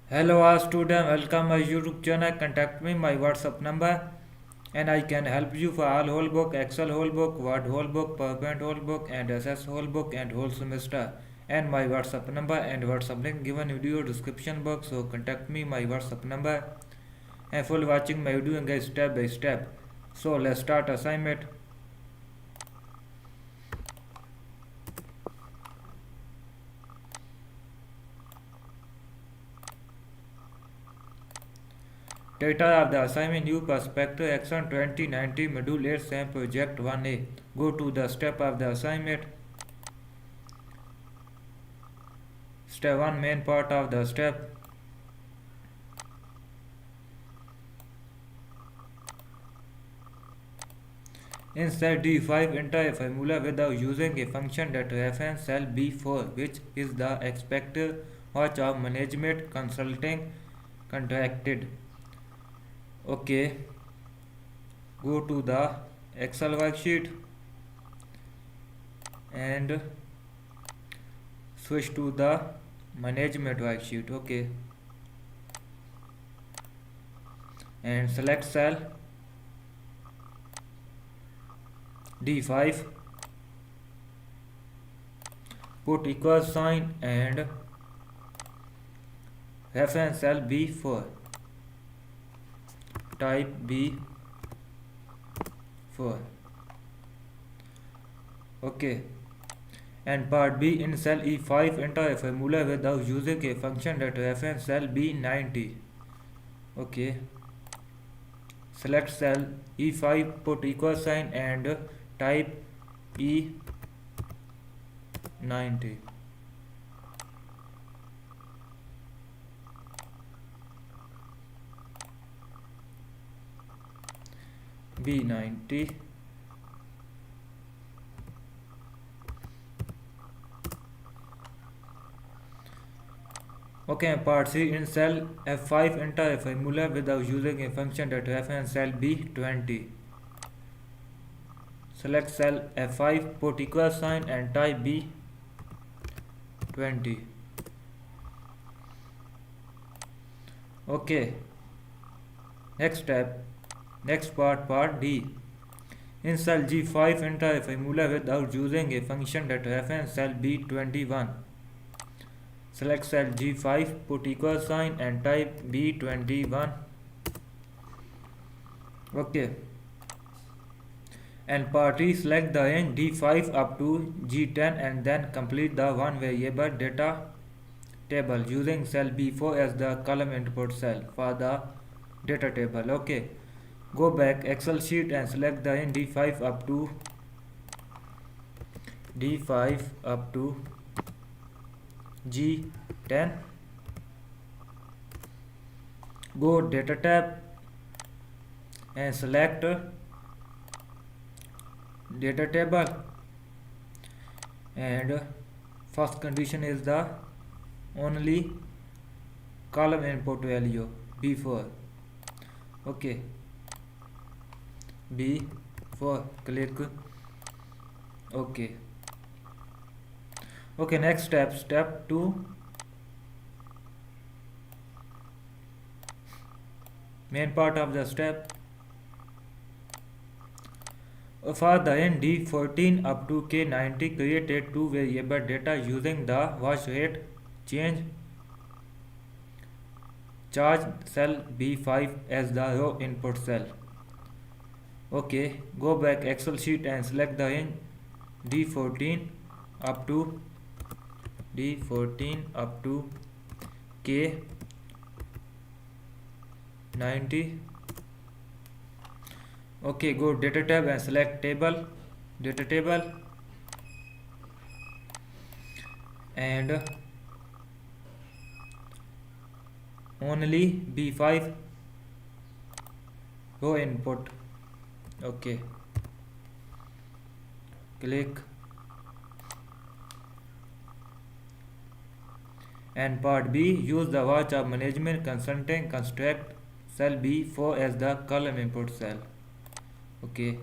Hello, all student. Welcome my YouTube channel. Contact me my WhatsApp number, and I can help you for all whole book, Excel whole book, Word whole book, PowerPoint whole book, and SS whole book, and whole semester. And my WhatsApp number and WhatsApp link given in video description box. So contact me my WhatsApp number and full watching my video and guys step by step. So let's start assignment. Data of the assignment new perspective action 2090 module 8 SAM project 1A. Go to the step of the assignment. Step 1 main part of the step. In cell D5 enter a formula without using a function that reference cell B4 which is the expected watch of management consulting contracted. Okay, go to the Excel worksheet and switch to the management worksheet. Okay, and select cell D5, put equal sign and reference cell B4, type B4. Okay, and part B in cell E5 enter a formula without using a function that reference cell B90. Okay, select cell E5, put equal sign and type E90. B90. Okay, part C in cell F5 enter a formula without using a function that reference cell B20. Select cell F5, put equal sign and type B20. Okay, next step, next part D. In cell G5 enter a formula without using a function that reference cell B21. Select cell G5, put equal sign and type B21. Okay, and part E, select the range D5 up to G10 and then complete the one variable data table using cell B4 as the column input cell for the data table. Okay, go back Excel sheet and select the range D5 up to G10. Go data tab and select data table, and first condition is the only column input value B4. Okay, B4, click OK. Okay, next step 2, main part of the step. For the end D14 up to K90 create two variable data using the wash rate change charge cell B5 as the row input cell. Okay, go back Excel sheet and select the range D14 up to K90. Okay, go data tab and select data table, and only B5 row input. Okay, click, and part B, use the watch of management consulting construct cell B4 as the column input cell. Okay,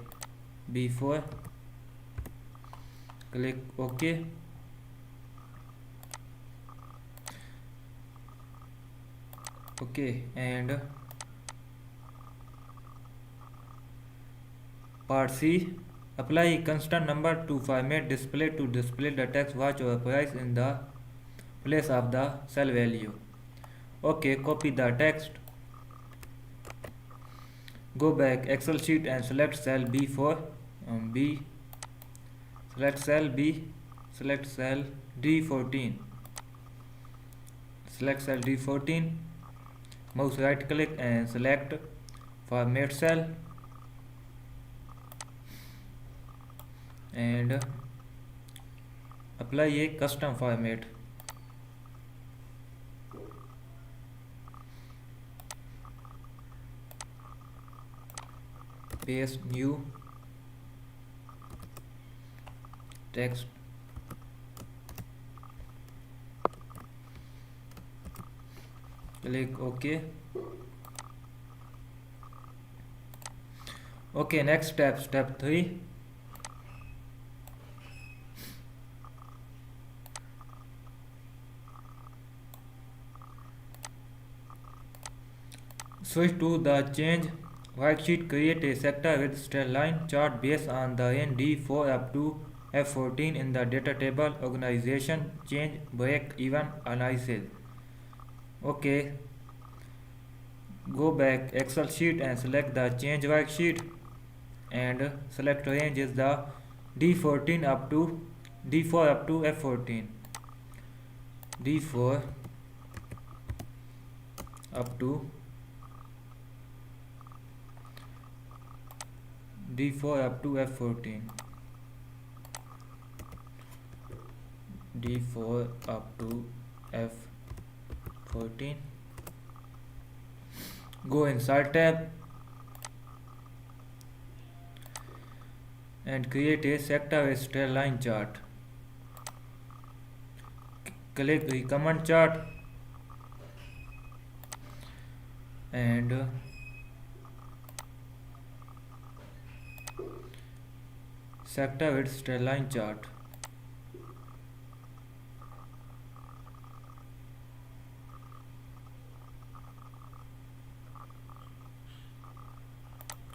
B4, click OK. Okay, and part C, apply a constant number to format display to display the text watch or price in the place of the cell value. Okay, copy the text. Go back Excel sheet and select cell B4. B. Select cell B. Select cell D14. Select cell D14. Mouse right click and select format cell and apply a custom format. Paste new text. Click OK. Okay, next step 3. Switch to the change worksheet. Create a sector with straight line chart based on the in D4 up to F14 in the data table. Organization change break even analysis. Okay, go back Excel sheet and select the change worksheet and select range is the D14 up to D4 up to F14. D4 up to D4 up to F14. D4 up to F14. Go inside tab and create a sector with straight line chart. Click recommend chart and sector with straight line chart.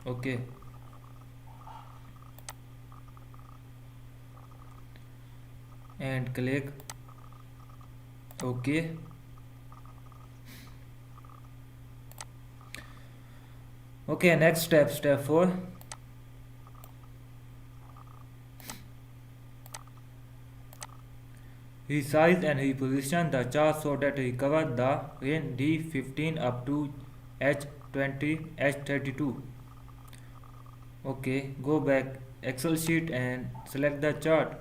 Okay, and click OK. Okay, next step 4. Resize and reposition the chart so that we cover the range D15 up to H20 H32. Okay, go back Excel sheet and select the chart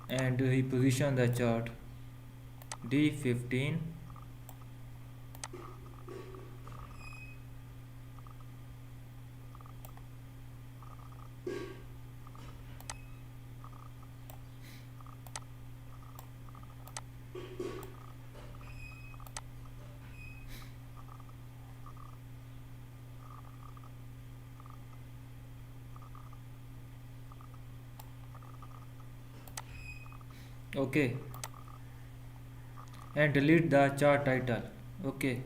and reposition the chart D15 okay, and delete the chart title. Okay,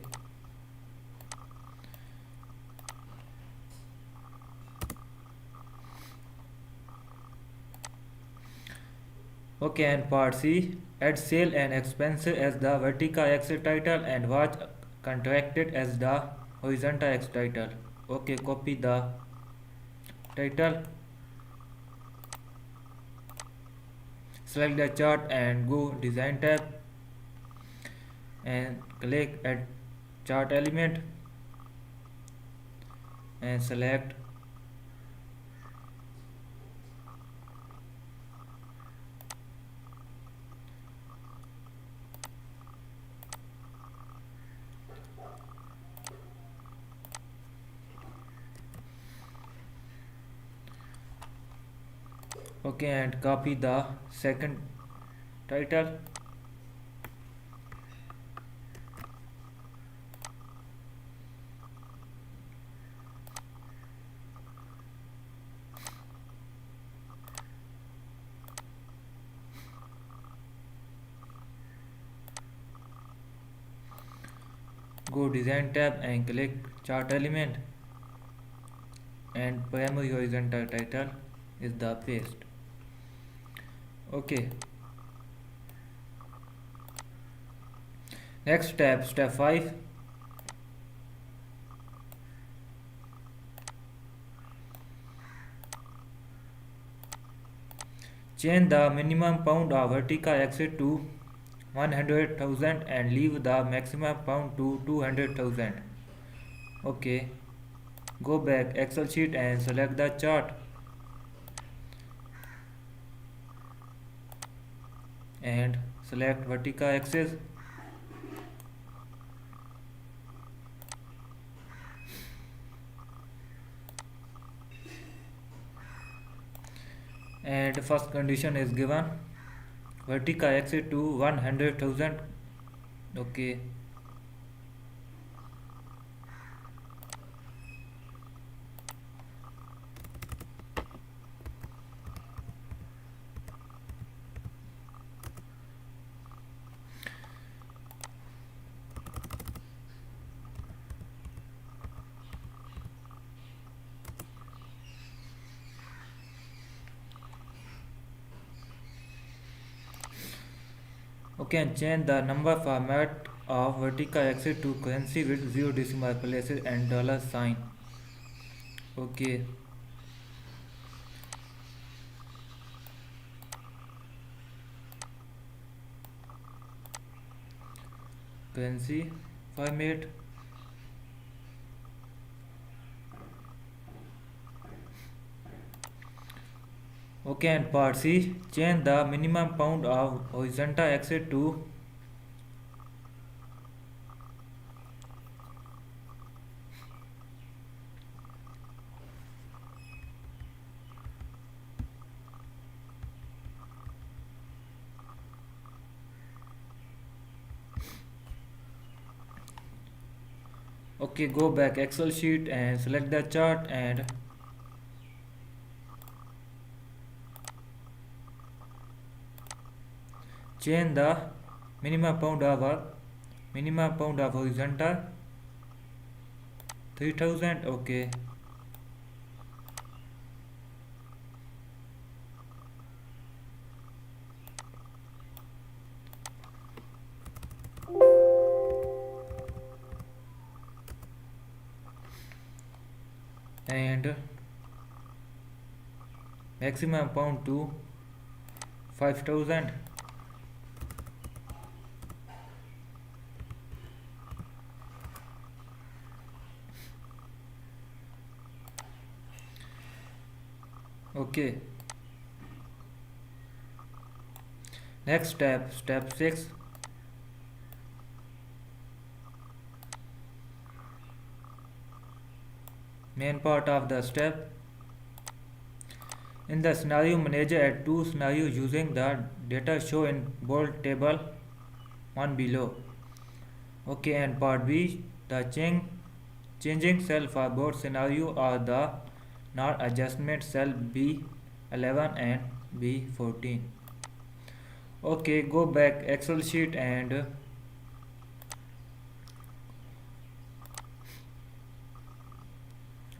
okay, and part C, add sale and expenses as the vertical axis title and watch contracted as the horizontal axis title. Okay, copy the title, select the chart and go design tab and click add chart element and select okay, and copy the second title Go design tab and click chart element, and primary horizontal title is the paste. Okay, next step 5. Change the minimum pound of vertical axis to 100,000 and leave the maximum pound to 200,000. Okay, go back Excel sheet and select the chart and select vertical axis. And first condition is given, vertical axis to 100,000. Okay, and change the number format of vertical axis to currency with 0 decimal places and dollar sign. Okay, currency format. Okay, and part C, change the minimum pound of horizontal axis to okay, go back Excel sheet and select the chart and change the minimum pound of horizontal 3000. Okay, and maximum pound to 5000. Okay, next step 6. Main part of the step. In the scenario manager, add two scenarios using the data shown in bold table 1 below. Okay, and part B, the changing cell for both scenario are the not adjustment cell B11 and B14. Okay, go back Excel sheet and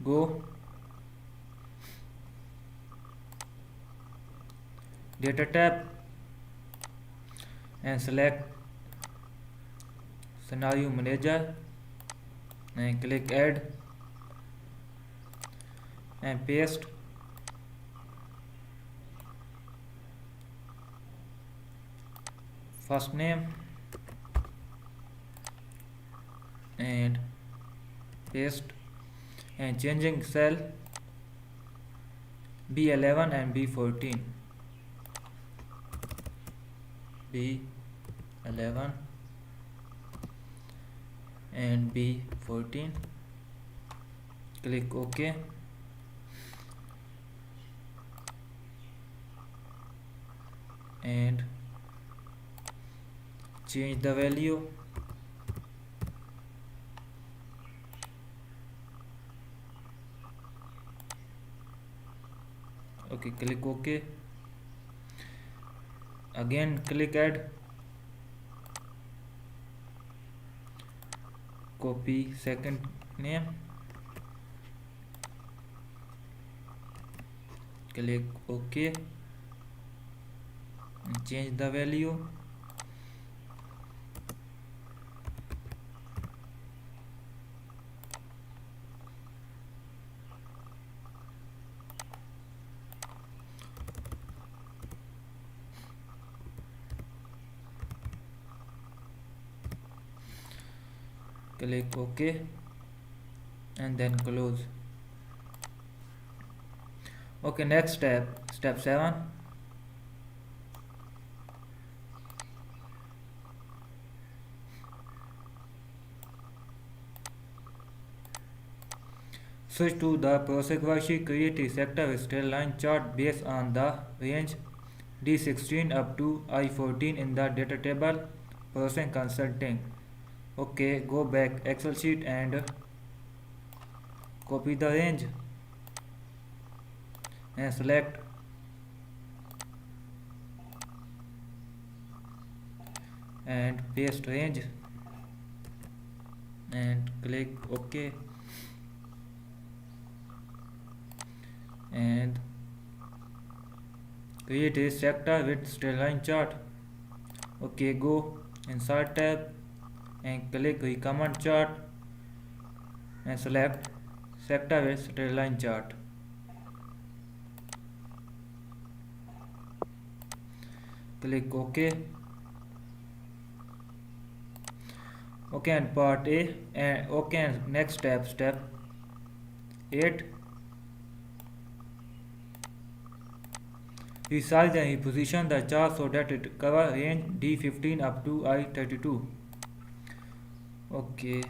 go data tab and select scenario manager and click add and paste. First name and paste, and changing cell B11 and B14. B11 and B14. Click OK. And change the value. Okay, click OK. Again click add copy second name, click OK, and change the value. Click OK and then close. Okay, next step 7. Switch to the project worksheet. Create a sector with straight line chart based on the range D16 up to I14 in the data table. Person consulting. Okay, go back Excel sheet and copy the range and select and paste range and click OK and create a sector with straight line chart. Okay, go insert tab and click recommend chart and select sector with straight line chart. Click OK. Okay, and part A and okay, and next step 8. Resize and reposition the chart so that it cover range D15 up to I32. Okay.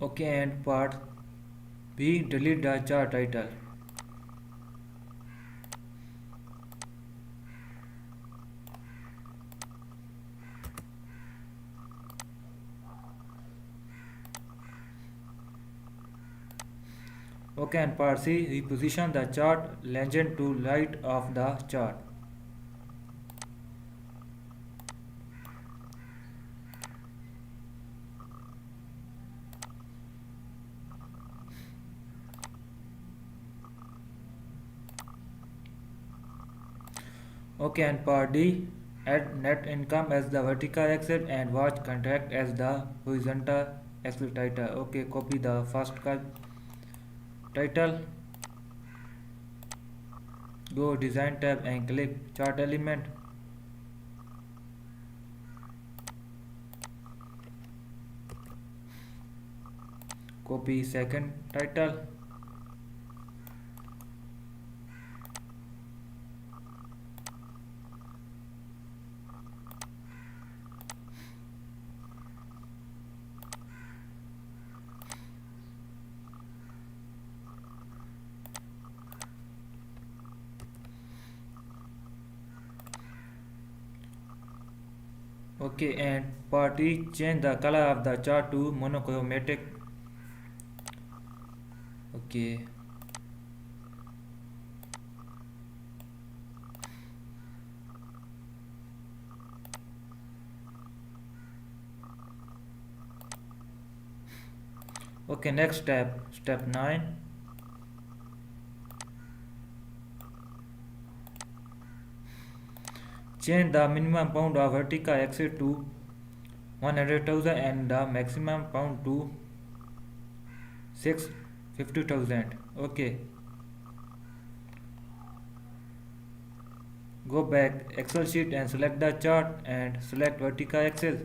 Okay, and part B, delete the chart title. Okay, and part C, reposition the chart legend to right of the chart. Okay, and part D, add net income as the vertical axis and watch contract as the horizontal axis title. Okay, copy the first title, go design tab and click chart element. Copy second title. Okay, and part E, change the color of the chart to monochromatic. Okay. Okay, next step 9. Change the minimum pound of vertical axis to 100,000 and the maximum pound to 650,000. Okay. Go back Excel sheet and select the chart and select vertical axis.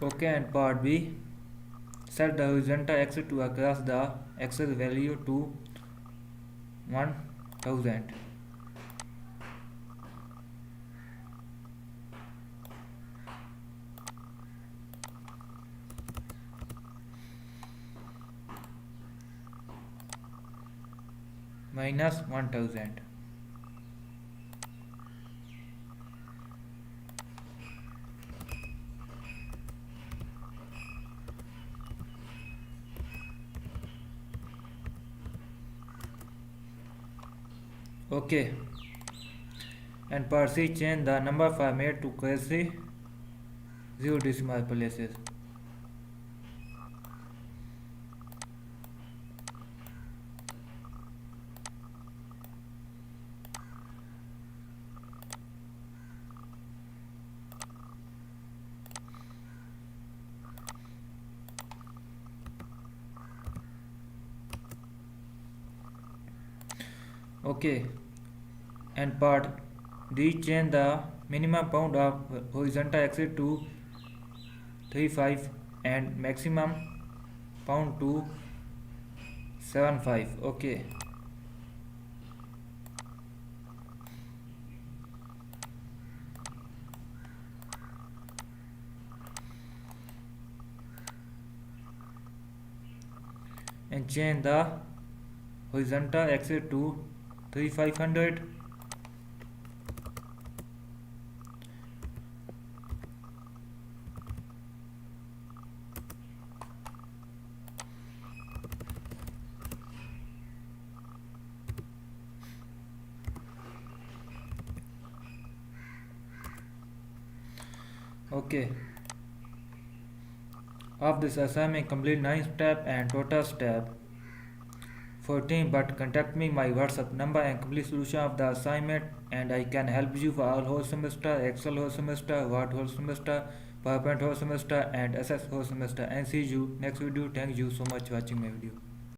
Okay, and part B, set the horizontal axis to across the axis value to 1000. Minus 1000. Okay, and part C, change the number format to crazy 0 decimal places. Okay, and part D, change the minimum bound of horizontal axis to 35 and maximum bound to 75. Okay, and change the horizontal axis to 3500. Okay, of this assignment complete 9 step and total step 14, but contact me my WhatsApp number and complete solution of the assignment, and I can help you for all whole semester, Excel whole semester, Word whole semester, PowerPoint whole semester, and SS whole semester. And see you next video. Thank you so much for watching my video.